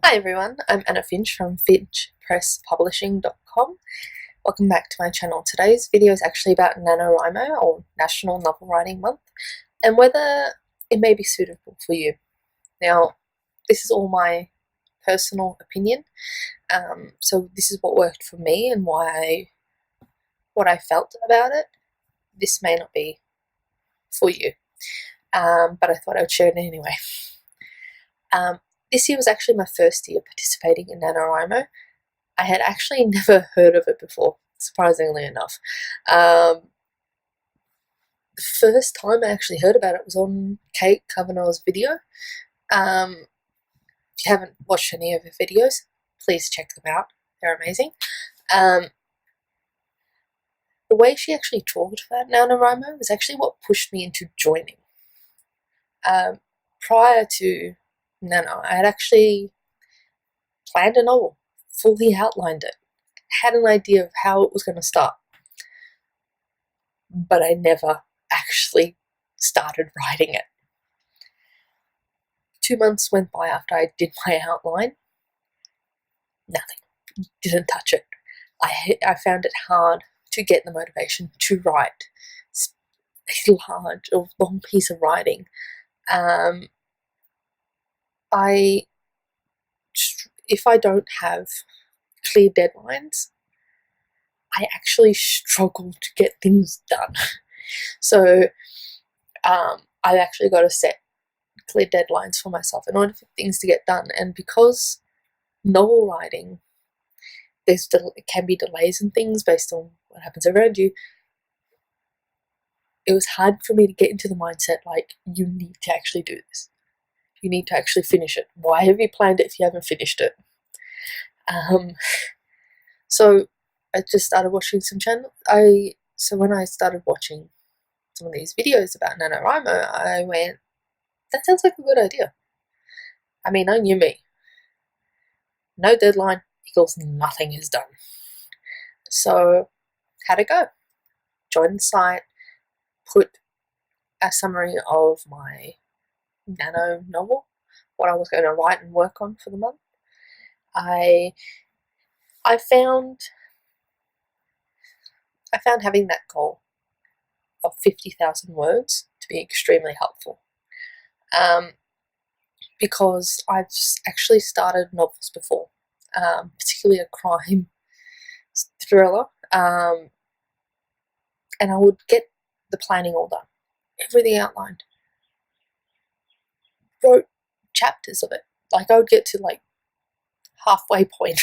Hi everyone, I'm Anna Finch from finchpresspublishing.com. Welcome back to my channel. Today's video is actually about NaNoWRIMO, or National Novel Writing Month, and whether it may be suitable for you. Now, this is all my personal opinion, so this is what worked for me and what I felt about it. This may not be for you, but I thought I would share it anyway. This year was actually my first year participating in NaNoWRIMO. I had actually never heard of it before, surprisingly enough. The first time I actually heard about it was on Kate Kavanagh's video. If you haven't watched any of her videos, please check them out. They're amazing. The way she actually talked about NaNoWRIMO was actually what pushed me into joining. Prior to Nano, I had actually planned a novel, fully outlined it, had an idea of how it was going to start, but I never actually started writing it. 2 months went by after I did my outline. Nothing. Didn't touch it. I found it hard to get the motivation to write a large or long piece of writing. If I don't have clear deadlines, I actually struggle to get things done. So I've actually got to set clear deadlines for myself in order for things to get done. And because novel writing, it can be delays and things based on what happens around you, it was hard for me to get into the mindset like, you need to actually do this. You need to actually finish it. Why have you planned it if you haven't finished it? So I just started watching some channels. So when I started watching some of these videos about NaNoWRIMO, I went, that sounds like a good idea. I mean, I knew me. No deadline equals nothing is done. So how'd it go? Joined the site, put a summary of my Nano novel, what I was going to write and work on for the month. I found having that goal of 50,000 words to be extremely helpful, because I've actually started novels before, particularly a crime thriller, and I would get the planning all done, everything outlined, wrote chapters of it. Like, I would get to like halfway point,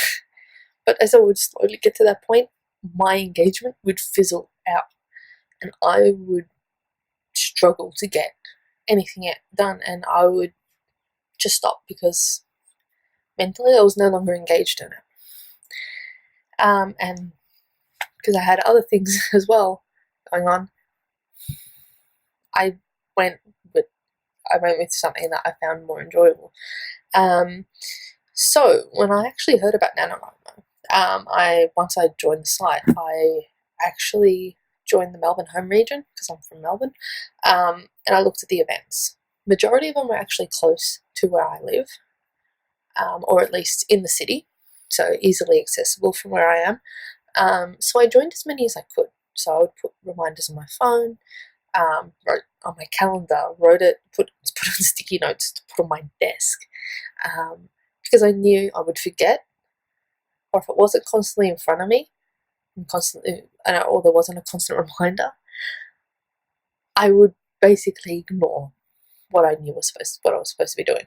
but as I would slowly get to that point, my engagement would fizzle out, and I would struggle to get anything done, and I would just stop because mentally I was no longer engaged in it. And because I had other things as well going on, I went with something that I found more enjoyable. So when I actually heard about NaNoWRIMO, once I joined the site, I actually joined the Melbourne home region because I'm from Melbourne, and I looked at the events. Majority of them were actually close to where I live, or at least in the city, so easily accessible from where I am. So I joined as many as I could. So I would put reminders on my phone, wrote on my calendar, put on sticky notes to put on my desk, because I knew I would forget, or if it wasn't constantly in front of me, or there wasn't a constant reminder, I would basically ignore what I was supposed to be doing.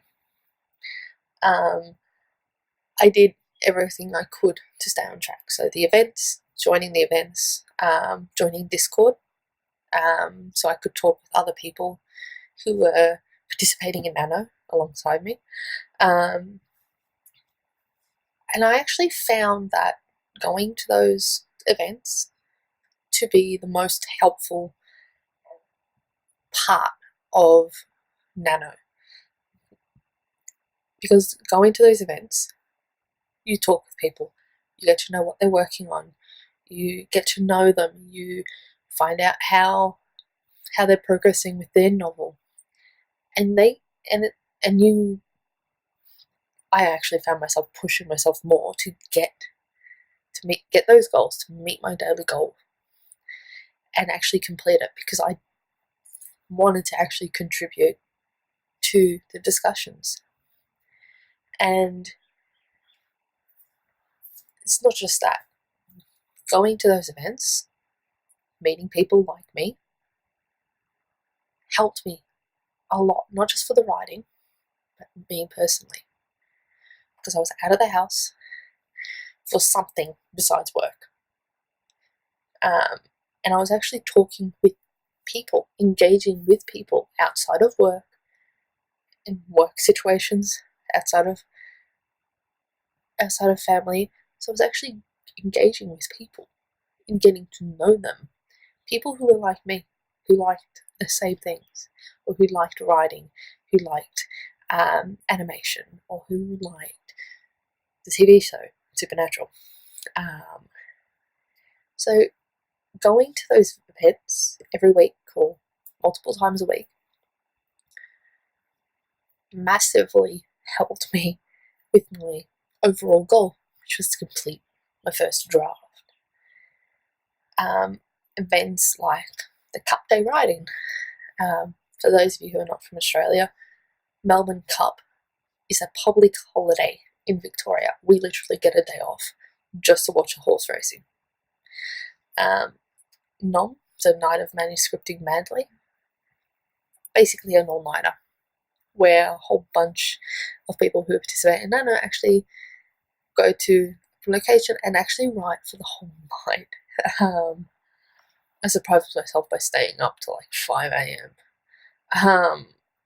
I did everything I could to stay on track. So the events, joining the events, joining Discord, so I could talk with other people who were participating in Nano alongside me. And I actually found that going to those events to be the most helpful part of Nano. Because going to those events, you talk with people, you get to know what they're working on, you get to know them, you find out how they're progressing with their novel, and I actually found myself pushing myself more to get those goals, to meet my daily goal and actually complete it, because I wanted to actually contribute to the discussions. And it's not just that. Going to those events, meeting people like me, helped me a lot, not just for the writing, but me personally. Because I was out of the house for something besides work. And I was actually talking with people, engaging with people outside of work, in work situations, outside of family. So I was actually engaging with people and getting to know them. People who were like me, who liked the same things, or who liked writing, who liked animation, or who liked the TV show Supernatural. So going to those events every week or multiple times a week massively helped me with my overall goal, which was to complete my first draft. Events like the Cup Day riding. For those of you who are not from Australia, Melbourne Cup is a public holiday in Victoria. We literally get a day off just to watch a horse racing. NOM, so Night of Manuscripting Madly, basically an all-nighter, where a whole bunch of people who participate in Nano actually go to the location and actually write for the whole night. I surprised myself by staying up till like 5 a.m.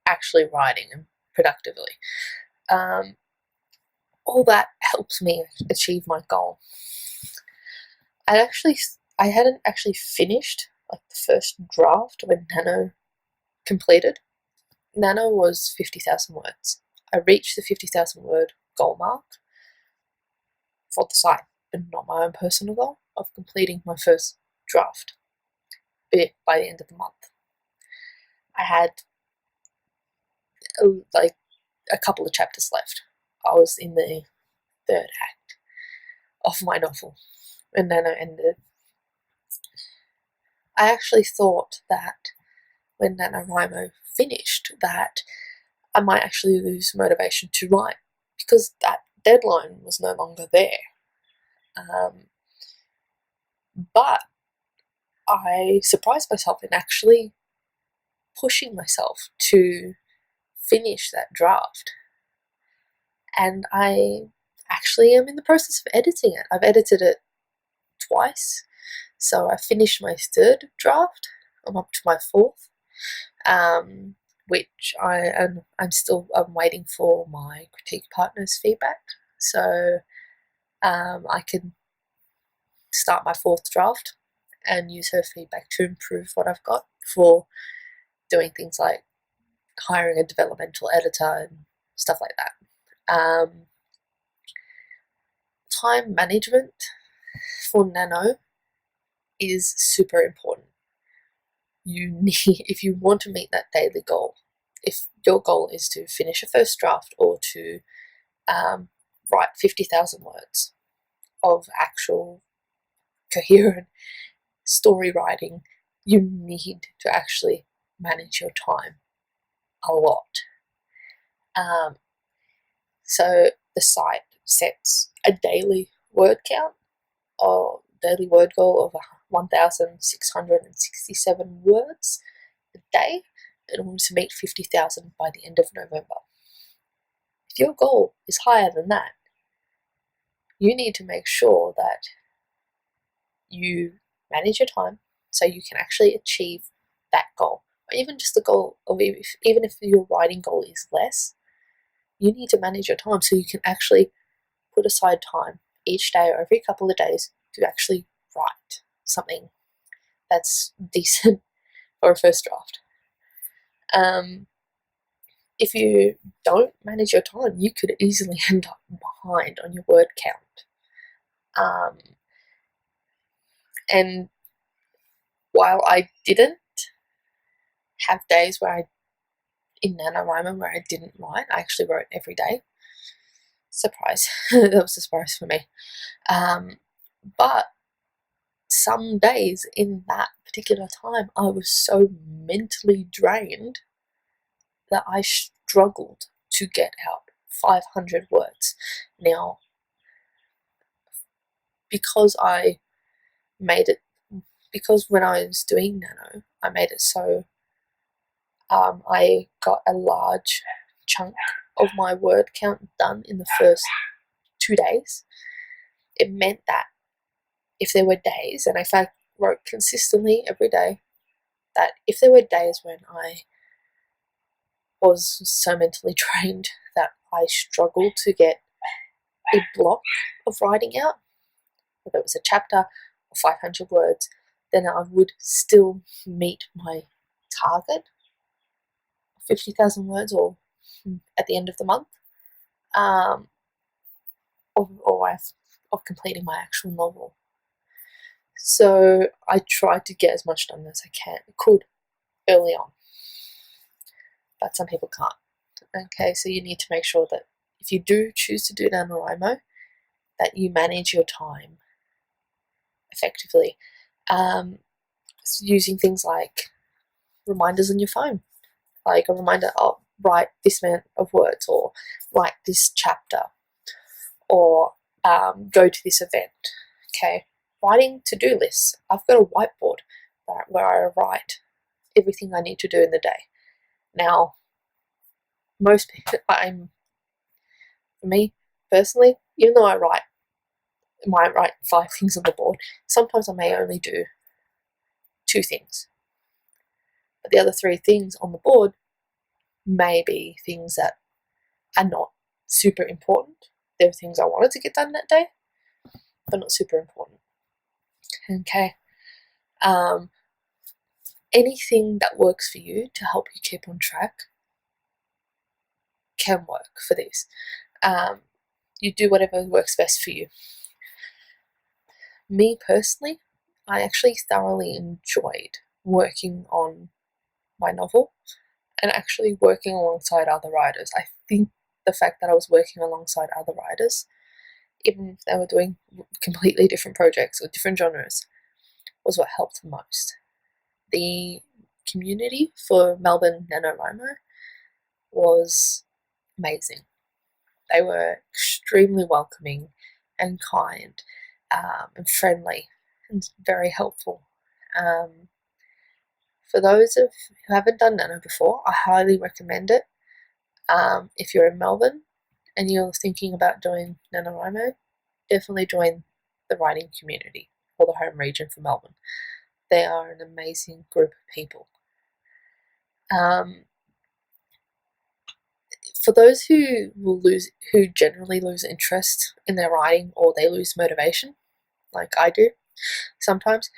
Actually writing and productively. All that helps me achieve my goal. I hadn't actually finished like the first draft when Nano completed. Nano was 50,000 words. I reached the 50,000 word goal mark for the site, but not my own personal goal of completing my first draft by the end of the month. I had like a couple of chapters left. I was in the third act of my novel when Nano ended. I actually thought that when NaNoWRIMO finished that I might actually lose motivation to write, because that deadline was no longer there. But I surprised myself in actually pushing myself to finish that draft. And I actually am in the process of editing it. I've edited it twice. So I finished my third draft. I'm up to my fourth, which I'm waiting for my critique partner's feedback. So I can start my fourth draft and use her feedback to improve what I've got for doing things like hiring a developmental editor and stuff like that. Time management for Nano is super important. If you want to meet that daily goal, if your goal is to finish a first draft or to write 50,000 words of actual coherent story writing, you need to actually manage your time a lot. So the site sets a daily word count or daily word goal of 1,667 words a day in order to meet 50,000 by the end of November. If your goal is higher than that, you need to make sure that you manage your time so you can actually achieve that goal. Or even just the goal of, even if your writing goal is less, you need to manage your time so you can actually put aside time each day or every couple of days to actually write something that's decent for a first draft. If you don't manage your time, you could easily end up behind on your word count. And while I didn't have days in NaNoWRIMO where I didn't write, I actually wrote every day. surprise. That was a surprise for me. But some days in that particular time, I was so mentally drained that I struggled to get out 500 words. Now, because I made it, because when I was doing Nano, I made it so I got a large chunk of my word count done in the first 2 days. It meant that if there were days, and if I wrote consistently every day, that if there were days when I was so mentally drained that I struggled to get a block of writing out, whether it was a chapter or 500 words, then I would still meet my target of 50,000 words, or at the end of the month, of completing my actual novel. So I tried to get as much done as I could early on, but some people can't. Okay, so you need to make sure that if you do choose to do NaNoWRIMO, that you manage your time effectively, using things like reminders on your phone, like a reminder, oh, write this amount of words, or write this chapter, or go to this event. Okay, writing to-do lists. I've got a whiteboard where I write everything I need to do in the day. Now, most people, for me personally, even though I might write 5 things on the board, sometimes I may only do 2 things. But the other 3 things on the board may be things that are not super important. They're things I wanted to get done that day, but not super important. Okay. Anything that works for you to help you keep on track can work for this. You do whatever works best for you. Me personally, I actually thoroughly enjoyed working on my novel and actually working alongside other writers. I think the fact that I was working alongside other writers, even if they were doing completely different projects or different genres, was what helped the most. The community for Melbourne NaNoWRIMO was amazing. They were extremely welcoming and kind, and friendly, and very helpful. For those who haven't done Nano before, I highly recommend it. If you're in Melbourne and you're thinking about doing NaNoWRIMO, definitely join the writing community or the home region for Melbourne. They are an amazing group of people. For those who generally lose interest in their writing, or they lose motivation, like I do sometimes,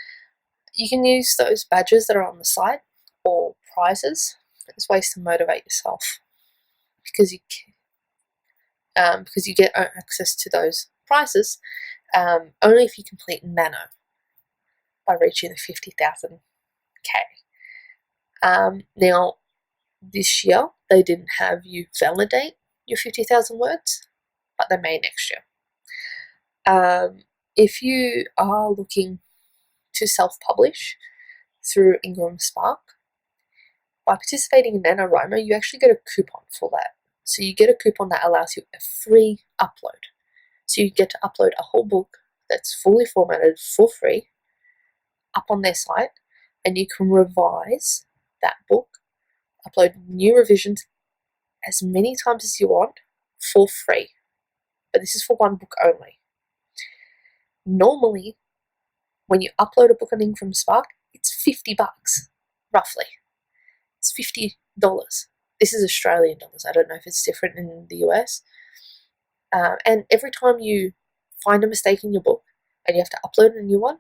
you can use those badges that are on the site or prizes as ways to motivate yourself, because you get access to those prizes only if you complete Nano by reaching the 50,000 K. Now, this year they didn't have you validate your 50,000 words, but they may next year. If you are looking to self-publish through Ingram Spark, by participating in NaNoWRIMO, you actually get a coupon for that. So you get a coupon that allows you a free upload. So you get to upload a whole book that's fully formatted for free up on their site, and you can revise that book, upload new revisions as many times as you want for free. But this is for one book only. Normally, when you upload a book on Ingram Spark, it's $50, roughly. It's $50. This is Australian dollars. I don't know if it's different in the US. And every time you find a mistake in your book and you have to upload a new one,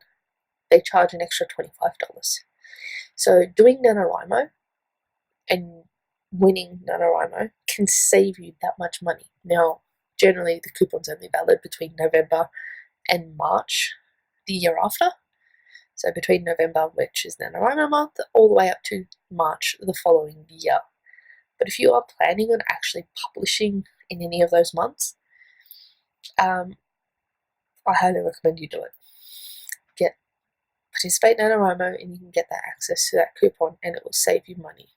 they charge an extra $25. So doing NaNoWRIMO and winning NaNoWRIMO can save you that much money. Now, generally the coupon's only valid between November and March the year after. So between November, which is NaNoWRIMO month, all the way up to March the following year. But if you are planning on actually publishing in any of those months, I highly recommend you do it. Participate in NaNoWRIMO and you can get that access to that coupon, and it will save you money.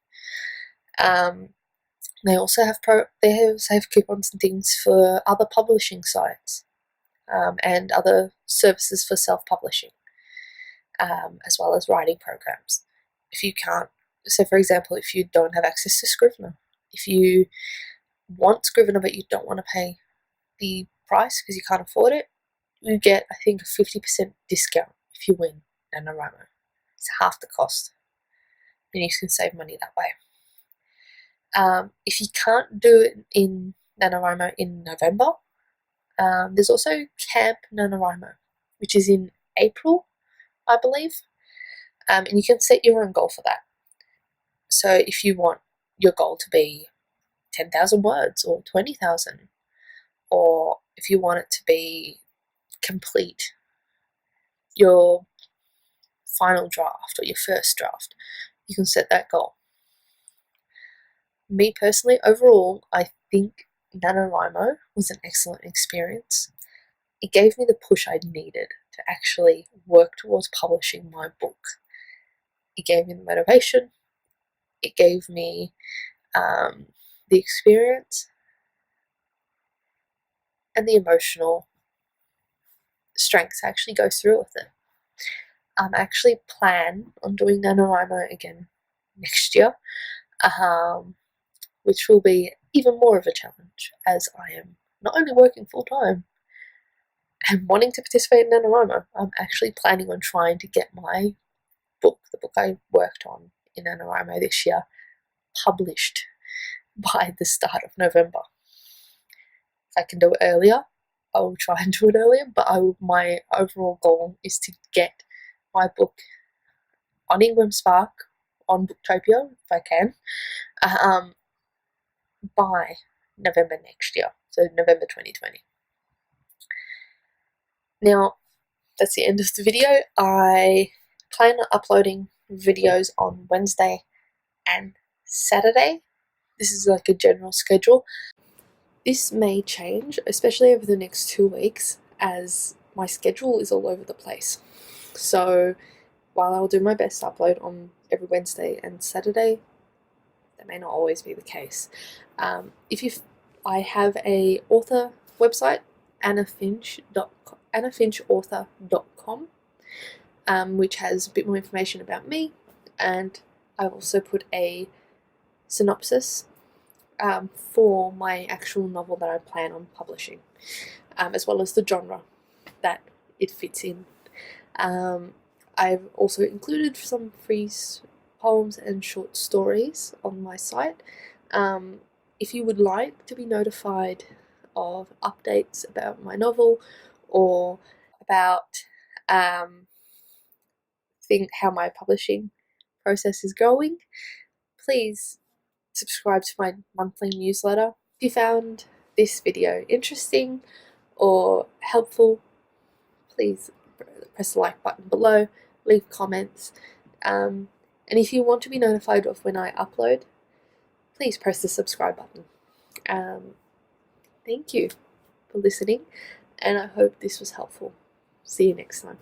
They also have coupons and things for other publishing sites and other services for self-publishing, as well as writing programs. If you can't, so for example, if you don't have access to Scrivener, if you want Scrivener but you don't want to pay the price because you can't afford it, you get, I think, a 50% discount if you win NaNoWRIMO. It's half the cost, and you can save money that way. If you can't do it in NaNoWRIMO in November, there's also Camp NaNoWRIMO, which is in April, I believe, and you can set your own goal for that. So if you want your goal to be 10,000 words or 20,000, or if you want it to be complete your final draft or your first draft, you can set that goal. Me personally, overall, I think NaNoWRIMO was an excellent experience. It gave me the push I needed to actually work towards publishing my book. It gave me the motivation. It gave me the experience and the emotional strength to actually go through with it. I actually plan on doing NaNoWRIMO again next year, which will be even more of a challenge, as I am not only working full-time and wanting to participate in NaNoWRIMO, I'm actually planning on trying to get my book, the book I worked on in NaNoWRIMO this year, published by the start of November. If I can do it earlier, I will try and do it earlier, but my overall goal is to get my book on Ingram Spark, on Booktopia, if I can, by November next year, so November 2020. Now, that's the end of the video. I plan on uploading videos on Wednesday and Saturday. This is like a general schedule. This may change, especially over the next 2 weeks, as my schedule is all over the place. So while I'll do my best to upload on every Wednesday and Saturday, that may not always be the case. I have a author website, annafinchauthor.com, which has a bit more information about me, and I've also put a synopsis for my actual novel that I plan on publishing, as well as the genre that it fits in. I've also included some free poems and short stories on my site. If you would like to be notified of updates about my novel or about how my publishing process is going, please subscribe to my monthly newsletter. If you found this video interesting or helpful, please press the like button below, leave comments, and if you want to be notified of when I upload, please press the subscribe button. Thank you for listening, and I hope this was helpful. See you next time.